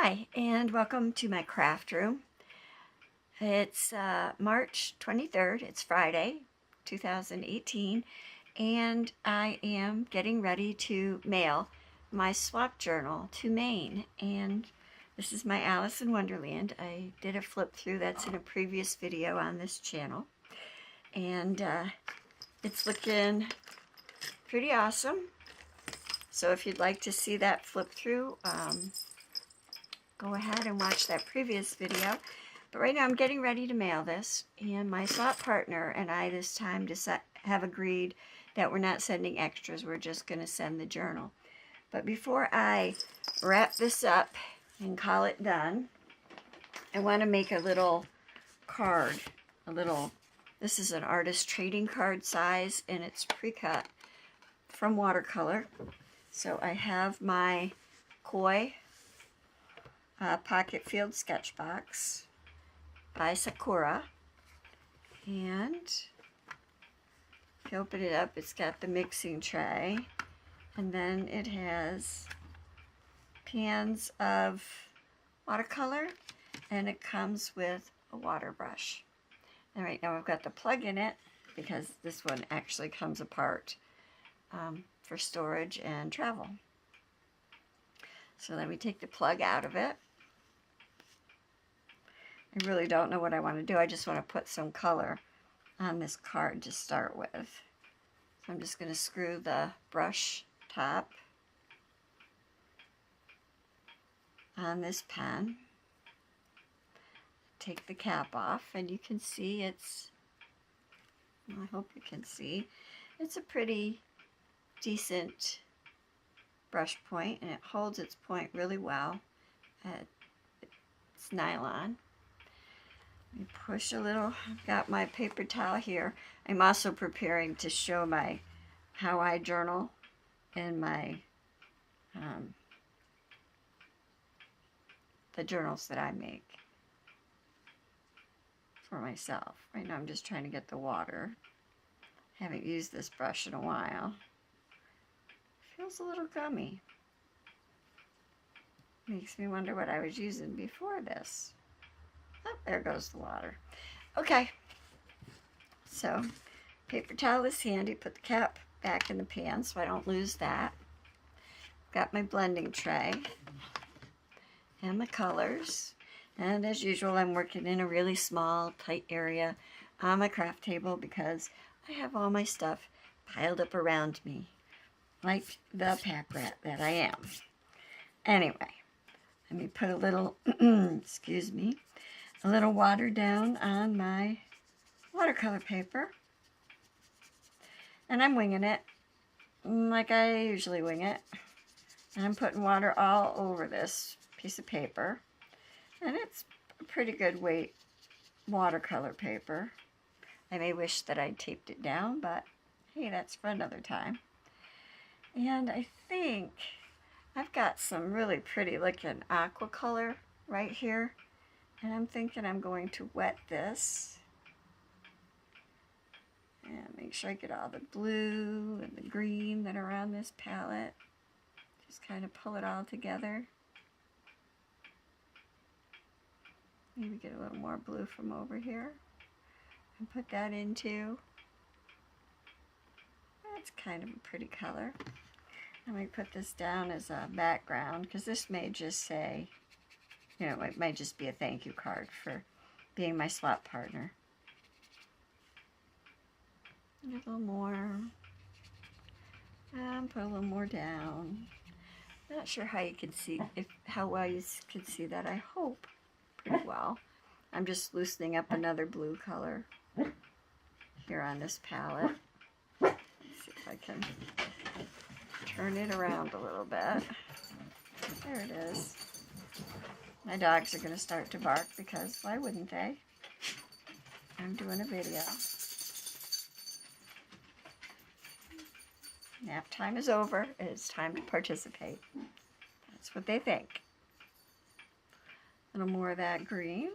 Hi, and welcome to my craft room. It's March 23rd, it's Friday, 2018, and I am getting ready to mail my swap journal to Maine. And this is my Alice in Wonderland. I did a flip through that's in a previous video on this channel. And it's looking pretty awesome. So if you'd like to see that flip through, go ahead and watch that previous video. But right now I'm getting ready to mail this, and my swap partner and I this time have agreed that we're not sending extras, we're just going to send the journal. But before I wrap this up and call it done, I want to make a little card, this is an artist trading card size, and it's pre-cut from watercolor. So I have my Koi pocket field sketch box by Sakura, and if you open it up, it's got the mixing tray, and then it has pans of watercolor, and it comes with a water brush. And right now I've got the plug in it because this one actually comes apart for storage and travel. So let me take the plug out of it. I really don't know what I want to do. I just want to put some color on this card to start with. So I'm just going to screw the brush top on this pen. Take the cap off, and you can see it's, I hope you can see, it's a pretty decent brush point, and it holds its point really well. It's nylon. Let me push a little. I've got my paper towel here. I'm also preparing to show how I journal and the journals that I make for myself. Right now I'm just trying to get the water. Haven't used this brush in a while. Feels a little gummy. Makes me wonder what I was using before this. Oh, there goes the water. Okay, so paper towel is handy. Put the cap back in the pan so I don't lose that. Got my blending tray and my colors. And as usual, I'm working in a really small, tight area on my craft table because I have all my stuff piled up around me, like the pack rat that I am. Anyway, let me put a little, excuse me, a little water down on my watercolor paper. And I'm winging it, like I usually wing it. And I'm putting water all over this piece of paper. And it's a pretty good weight watercolor paper. I may wish that I'd taped it down, but hey, that's for another time. And I think I've got some really pretty looking aqua color right here. And I'm thinking I'm going to wet this and make sure I get all the blue and the green that are on this palette. Just kind of pull it all together. Maybe get a little more blue from over here and put that into. That's kind of a pretty color. I'm going to put this down as a background because this may just say, you know, it might just be a thank you card for being my swap partner. A little more. Put a little more down. Not sure how you can see, how well you can see that. I hope pretty well. I'm just loosening up another blue color here on this palette. Let's see if I can turn it around a little bit. There it is. My dogs are going to start to bark because why wouldn't they? I'm doing a video. Nap time is over. It's time to participate. That's what they think. A little more of that green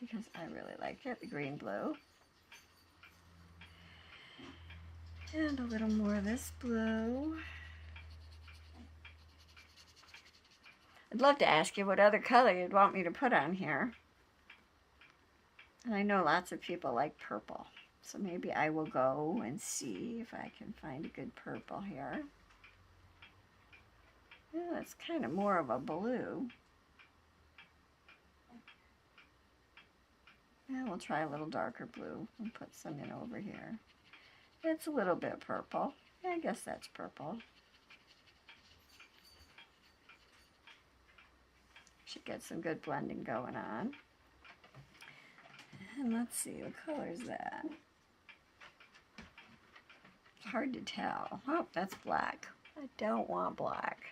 because I really like it, the green-blue. And a little more of this blue. I'd love to ask you what other color you'd want me to put on here. And I know lots of people like purple. So maybe I will go and see if I can find a good purple here. Yeah, it's kind of more of a blue. Yeah, we'll try a little darker blue and put some in over here. It's a little bit purple. Yeah, I guess that's purple. Should get some good blending going on. And let's see, what color is that? It's hard to tell. Oh, that's black. I don't want black.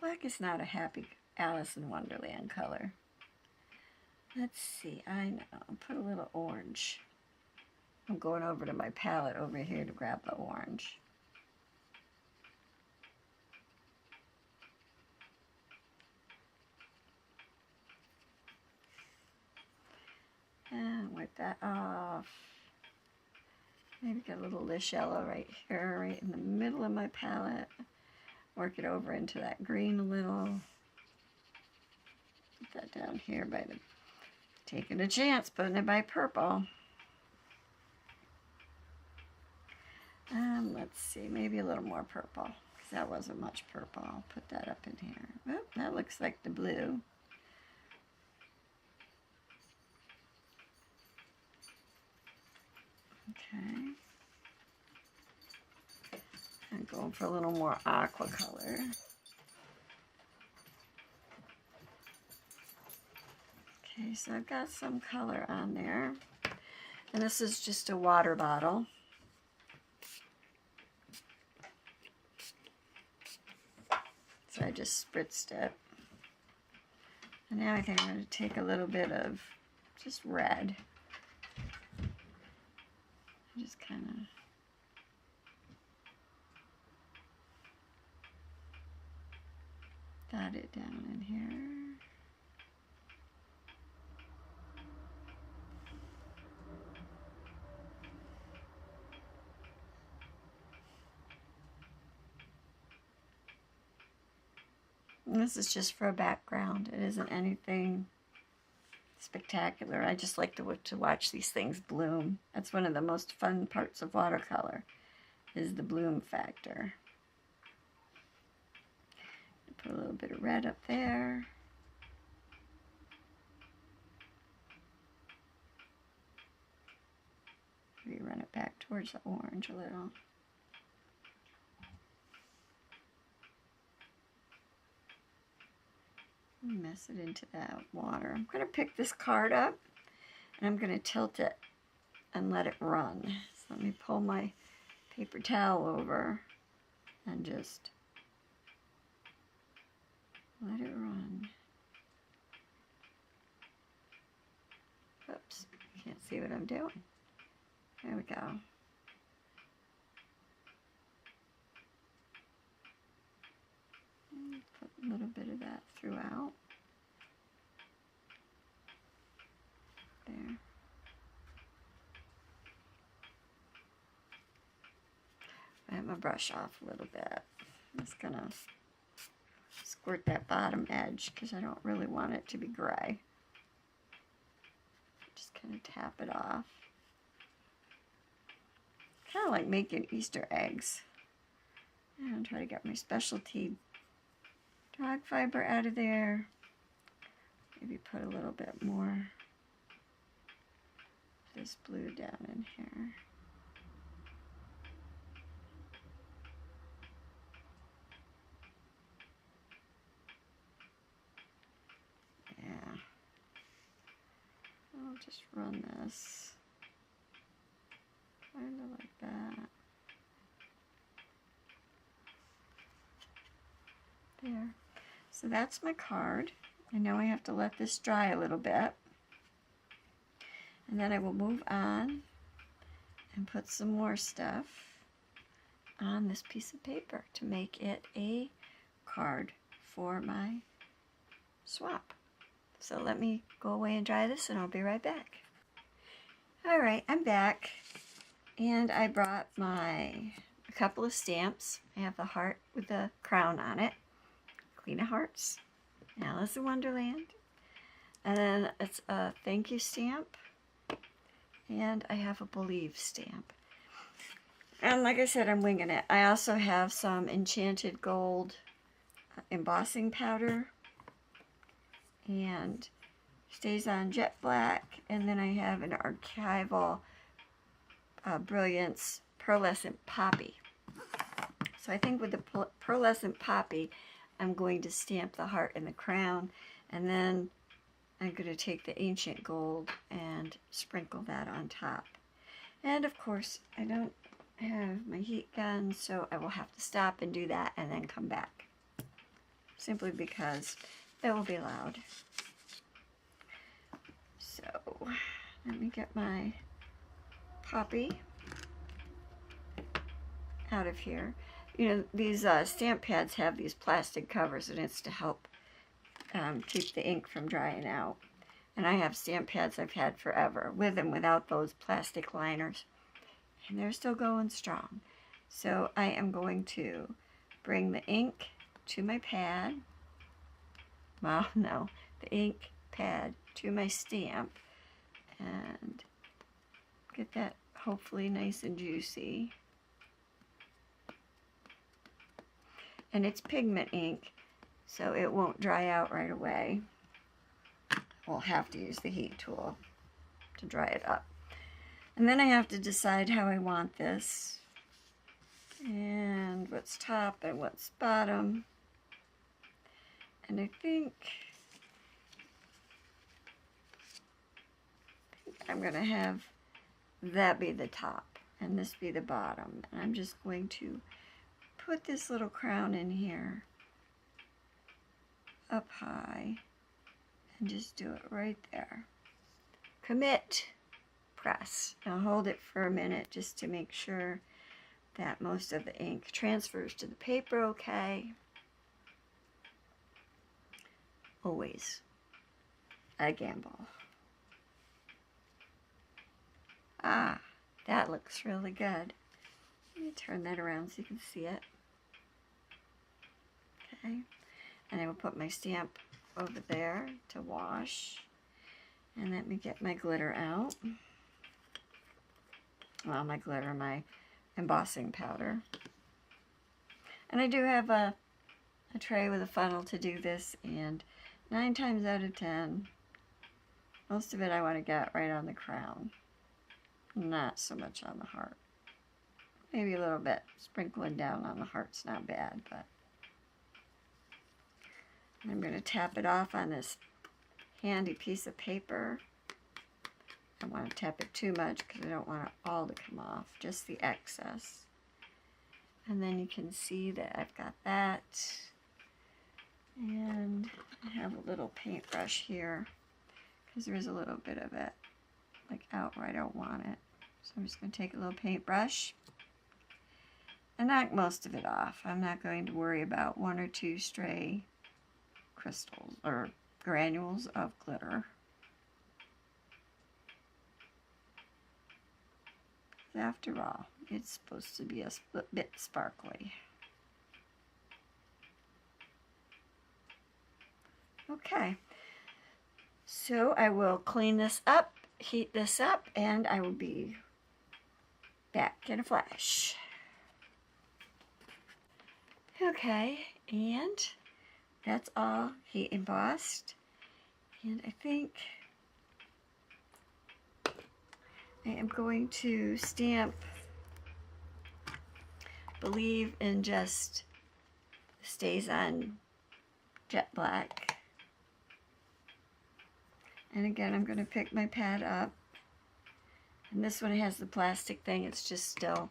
Black is not a happy Alice in Wonderland color. Let's see, I know, I'll put a little orange. I'm going over to my palette over here to grab the orange. And wipe that off. Maybe get a little Lish Yellow right here, right in the middle of my palette. Work it over into that green a little. Put that down here by the, taking a chance, putting it by purple. Let's see, maybe a little more purple, because that wasn't much purple. I'll put that up in here. Oh, that looks like the blue. Okay. I'm going for a little more aqua color. Okay, so I've got some color on there. And this is just a water bottle. So I just spritzed it. And now I think I'm going to take a little bit of just red. Just kind of dot it down in here. And this is just for a background. It isn't anything spectacular. I just like to watch these things bloom. That's one of the most fun parts of watercolor, is the bloom factor. Put a little bit of red up there. Maybe run it back towards the orange a little. Mess it into that water. I'm going to pick this card up and I'm going to tilt it and let it run. So let me pull my paper towel over and just let it run. Oops, can't see what I'm doing. There we go. Put a little bit of that throughout. There. I have my brush off a little bit. I'm just gonna squirt that bottom edge because I don't really want it to be gray. Just kind of tap it off. Kind of like making Easter eggs. And try to get my specialty dog fiber out of there. Maybe put a little bit more of this blue down in here. Yeah. I'll just run this kind of like that. There. So that's my card. I know I have to let this dry a little bit. And then I will move on and put some more stuff on this piece of paper to make it a card for my swap. So let me go away and dry this and I'll be right back. Alright, I'm back. And I brought a couple of stamps. I have the heart with the crown on it. Queen of Hearts, Alice in Wonderland, and then it's a thank you stamp, and I have a believe stamp. And like I said, I'm winging it. I also have some enchanted gold embossing powder, and stays on jet black, and then I have an archival Brilliance pearlescent poppy. So I think with the pearlescent poppy, I'm going to stamp the heart and the crown, and then I'm going to take the ancient gold and sprinkle that on top. And of course, I don't have my heat gun, so I will have to stop and do that and then come back, simply because it will be loud. So let me get my poppy out of here. You know, these stamp pads have these plastic covers, and it's to help keep the ink from drying out. And I have stamp pads I've had forever, with and without those plastic liners, and they're still going strong. So I am going to bring the ink to my pad. Well, no, the ink pad to my stamp, and get that hopefully nice and juicy. And it's pigment ink, so it won't dry out right away. We'll have to use the heat tool to dry it up. And then I have to decide how I want this, and what's top and what's bottom. And I think I'm going to have that be the top and this be the bottom. And I'm just going to put this little crown in here up high and just do it right there. Commit, press. Now hold it for a minute just to make sure that most of the ink transfers to the paper okay. Always a gamble. Ah, that looks really good. Let me turn that around so you can see it. Okay, and I will put my stamp over there to wash. And let me get my glitter out. Well, my glitter, my embossing powder. And I do have a tray with a funnel to do this, and 9 times out of 10, most of it I want to get right on the crown. Not so much on the heart. Maybe a little bit. Sprinkling down on the heart's not bad, but I'm going to tap it off on this handy piece of paper. I don't want to tap it too much because I don't want it all to come off, just the excess. And then you can see that I've got that. And I have a little paintbrush here because there is a little bit of it like out where I don't want it. So I'm just going to take a little paintbrush and knock most of it off. I'm not going to worry about 1 or 2 stray crystals or granules of glitter. After all, it's supposed to be a bit sparkly. Okay, so I will clean this up, heat this up, and I will be back in a flash. Okay, and that's all heat embossed. And I think I am going to stamp Believe in just stays on jet black. And again, I'm going to pick my pad up. And this one has the plastic thing. It's just still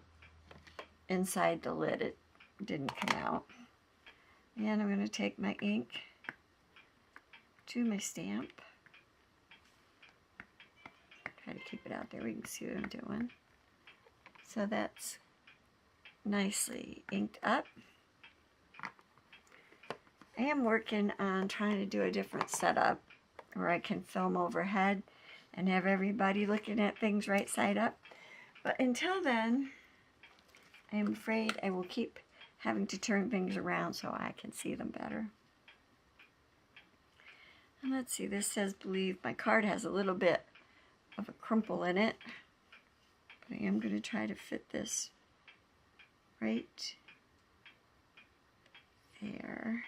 inside the lid. It didn't come out. And I'm going to take my ink to my stamp. Try to keep it out there where you can see what I'm doing. So that's nicely inked up. I am working on trying to do a different setup where I can film overhead and have everybody looking at things right side up. But until then, I'm afraid I will keep having to turn things around so I can see them better. And let's see, this says believe. My card has a little bit of a crumple in it. But I am going to try to fit this right there.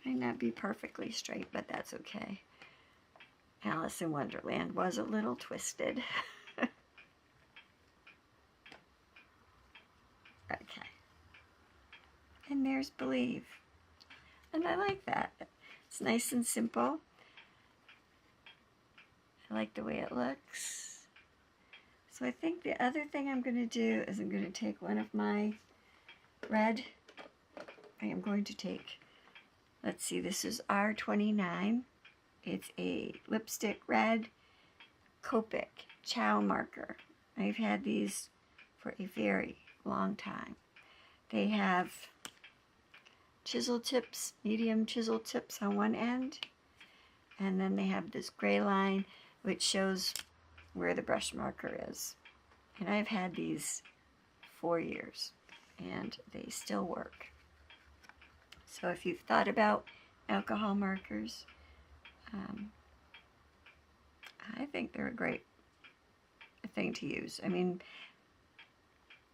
Might not be perfectly straight, but that's okay. Alice in Wonderland was a little twisted. Okay. And there's believe. And I like that. It's nice and simple. I like the way it looks. So I think the other thing I'm going to do is I'm going to take one of my red. I am going to take, let's see, this is R29. It's a lipstick red Copic Chow marker. I've had these for a very long time. They have chisel tips, medium chisel tips on one end, and then they have this gray line which shows where the brush marker is. And I've had these 4 years and they still work. So if you've thought about alcohol markers, I think they're a great thing to use. I mean,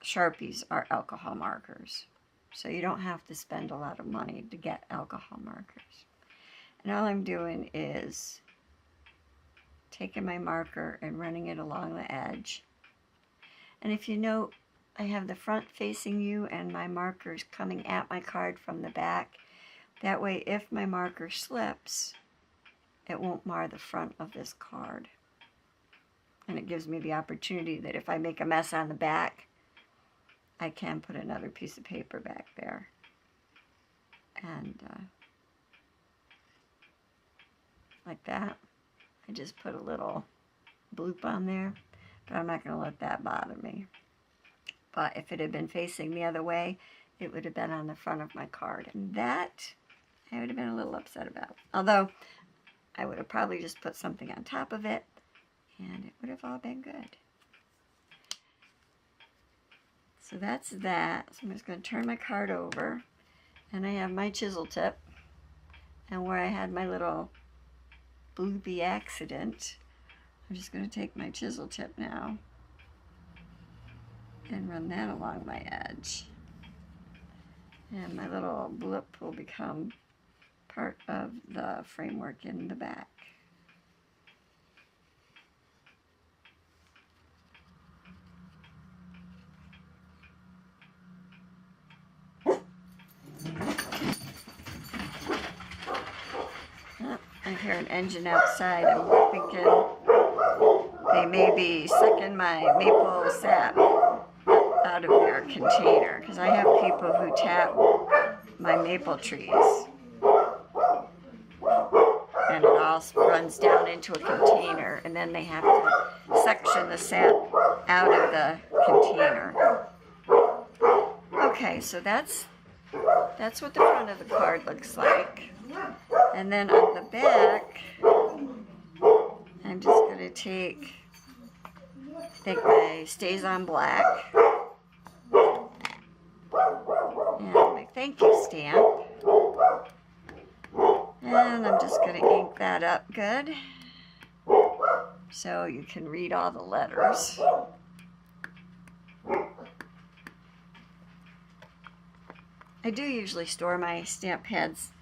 Sharpies are alcohol markers, so you don't have to spend a lot of money to get alcohol markers. And all I'm doing is taking my marker and running it along the edge. And if you note, I have the front facing you and my marker's coming at my card from the back. That way, if my marker slips, it won't mar the front of this card. And it gives me the opportunity that if I make a mess on the back, I can put another piece of paper back there. And like that. I just put a little bloop on there, but I'm not going to let that bother me. But if it had been facing the other way, it would have been on the front of my card. And that I would have been a little upset about. Although, I would have probably just put something on top of it, and it would have all been good. So that's that. So I'm just going to turn my card over, and I have my chisel tip. And where I had my little bloopy accident, I'm just going to take my chisel tip now and run that along my edge. And my little blip will become part of the framework in the back. Oh, I hear an engine outside. I'm thinking they may be sucking my maple sap out of their container, because I have people who tap my maple trees and it all runs down into a container, and then they have to section the sap out of the container. Okay, so that's what the front of the card looks like. And then on the back, I'm just going to take, I think my Stays on Black and my thank you stamp. And I'm just going to ink that up good so you can read all the letters. I do usually store my stamp pads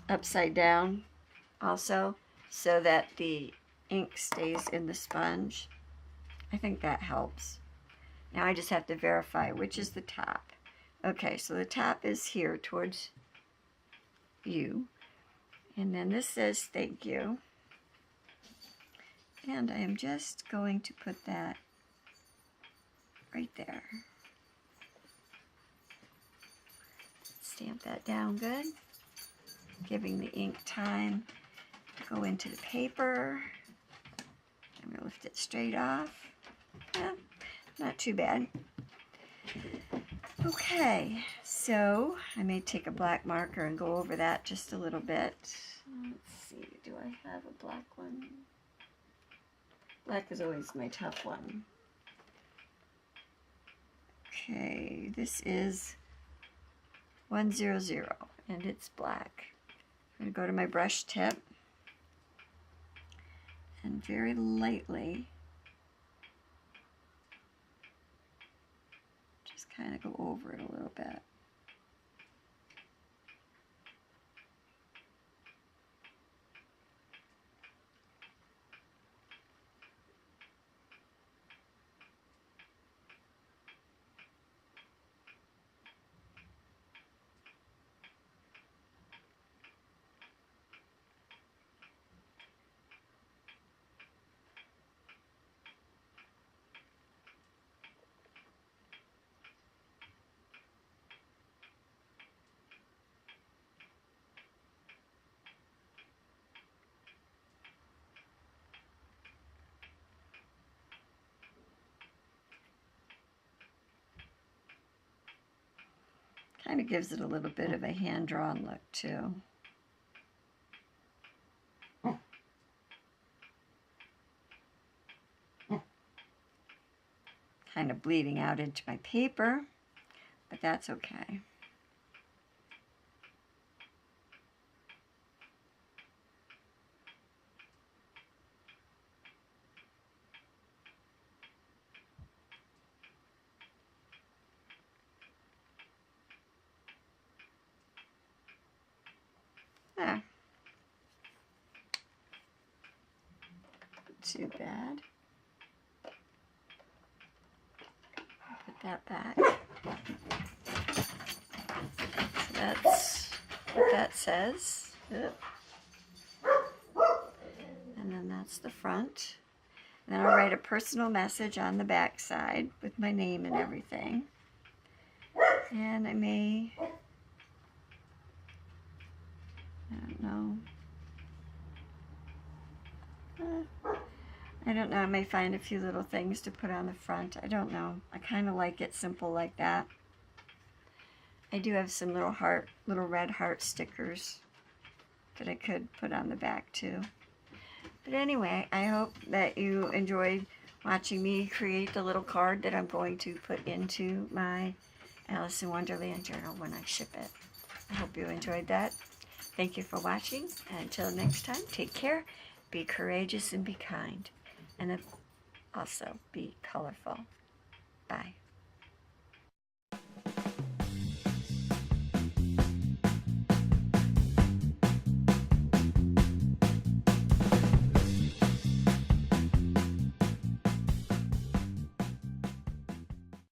upside down also, so that the ink stays in the sponge. I think that helps. Now I just have to verify which is the top. Okay, so the top is here towards you. And then this says thank you. And I am just going to put that right there. Stamp that down good, giving the ink time to go into the paper. I'm going to lift it straight off. Yeah, not too bad. Okay, so I may take a black marker and go over that just a little bit. Let's see, do I have a black one? Black is always my tough one. Okay, this is 100, and it's black. I'm going to go to my brush tip and very lightly just kind of go over it a little bit. Kind of gives it a little bit of a hand-drawn look too. Kind of bleeding out into my paper, but that's okay. Ah, too bad. Put that back. So that's what that says. Yep. And then that's the front. And then I'll write a personal message on the back side with my name and everything. And I may, I don't know, I may find a few little things to put on the front. I don't know. I kind of like it simple like that. I do have some little red heart stickers that I could put on the back too. But anyway, I hope that you enjoyed watching me create the little card that I'm going to put into my Alice in Wonderland journal when I ship it. I hope you enjoyed that. Thank you for watching. And until next time, take care, be courageous and be kind. And also be colorful. Bye.